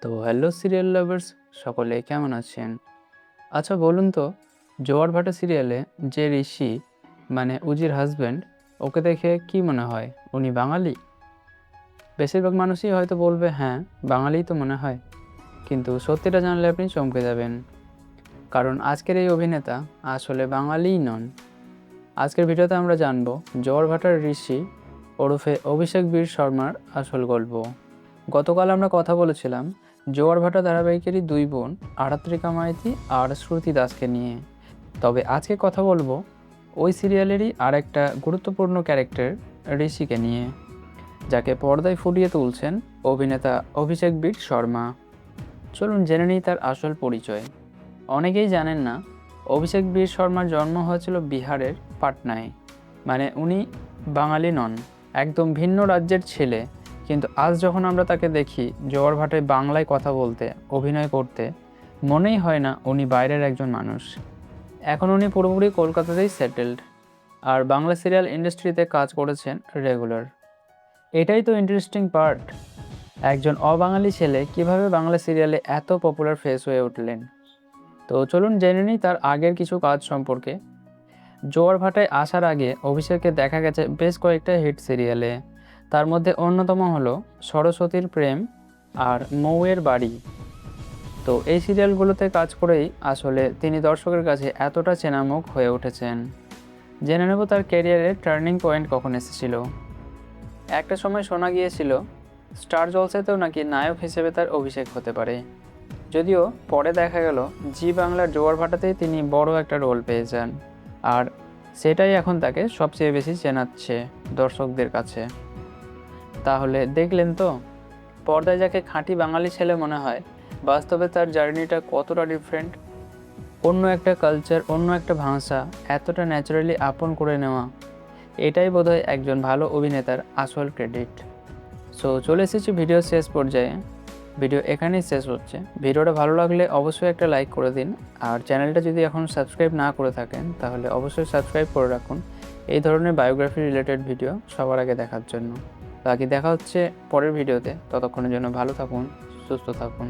তো hello serial lovers, সকলে কেমন আছেন? আচ্ছা বলুন তো, জোয়ার ভাটা সিরিয়ালে যে ঋষি মানে উজির হাজব্যান্ড, ওকে দেখে কি মনে হয় উনি বাঙালি? বেশিরভাগ মানুষই হয়তো বলবে হ্যাঁ, বাঙালিই তো মনে হয়। কিন্তু সত্যিটা জানলে আপনি চমকে যাবেন, কারণ আজকের এই অভিনেতা আসলে বাঙালিই নন। আজকের ভিডিওতে আমরা জানবো জোয়ার ভাটার ঋষি ওরফে অভিষেক বীর শর্মার আসল গল্প। গতকাল আমরা কথা বলেছিলাম জোয়ার ভাটা ধারাবাহিকেরই দুই বোন আরাত্রিকা মাইতি আর শ্রুতি দাসকে নিয়ে। তবে আজকে কথা বলবো ওই সিরিয়ালেরই আর একটা গুরুত্বপূর্ণ ক্যারেক্টার ঋষিকে নিয়ে, যাকে পর্দায় ফুটিয়ে তুলছেন অভিনেতা অভিষেক বীর শর্মা। চলুন জেনে নিই তার আসল পরিচয়। অনেকেই জানেন না, অভিষেক বীর শর্মার জন্ম হয়েছিল বিহারের পাটনায়। মানে উনি বাঙালি নন, একদম ভিন্ন রাজ্যের ছেলে। কিন্তু আজ যখন আমরা তাকে দেখি জোয়ার ভাটায় বাংলায় কথা বলতে, অভিনয় করতে, মনেই হয় না উনি বাইরের একজন মানুষ। এখন উনি পুরোপুরি কলকাতাতেই সেটেলড, আর বাংলা সিরিয়াল ইন্ডাস্ট্রিতে কাজ করেছেন রেগুলার। এটাই তো ইন্টারেস্টিং পার্ট, একজন অবাঙালি ছেলে কিভাবে বাংলা সিরিয়ালে এত পপুলার ফেস হয়ে উঠলেন। তো চলুন জেনে নিই তার আগের কিছু কাজ সম্পর্কে। জোয়ার ভাটায় আসার আগে অভিষেককে দেখা গেছে বেশ কয়েকটা হিট সিরিয়ালে। তার মধ্যে অন্যতম হলো সরস্বতীর প্রেম আর মৌয়ের বাড়ি। তো এই সিরিয়ালগুলোতে কাজ করেই আসলে তিনি দর্শকের কাছে এতটা চেনামুখ হয়ে উঠেছেন। জেনে নেব তার ক্যারিয়ারের টার্নিং পয়েন্ট কখন এসেছিল। একটা সময় শোনা গিয়েছিল স্টার জলসাতেও নাকি নায়ক হিসেবে তার অভিষেক হতে পারে। যদিও পরে দেখা গেল জি বাংলার জোয়ার ভাটাতেই তিনি বড় একটা রোল পেয়ে যান, আর সেটাই এখন তাকে সবচেয়ে বেশি চেনাচ্ছে দর্শকদের কাছে। তাহলে দেখলেন তো, পর্দায় যাকে খাঁটি বাঙালি ছেলে মনে হয়, বাস্তবে তার জার্নিটা কতটা ডিফারেন্ট। অন্য একটা কালচার, অন্য একটা ভাষা এতটা ন্যাচারালি আপন করে নেওয়া, এটাই বোধহয় একজন ভালো অভিনেতার আসল ক্রেডিট। সো চলে এসেছি ভিডিও শেষ পর্যায়ে। ভিডিও এখানেই শেষ হচ্ছে। ভিডিওটা ভালো লাগলে অবশ্যই একটা লাইক করে দিন, আর চ্যানেলটা যদি এখন সাবস্ক্রাইব না করে থাকেন তাহলে অবশ্যই সাবস্ক্রাইব করে রাখুন এই ধরনের বায়োগ্রাফি রিলেটেড ভিডিও সবার আগে দেখার জন্য। বাকি দেখা হচ্ছে পরের ভিডিওতে। ততক্ষণের জন্য ভালো থাকুন, সুস্থ থাকুন।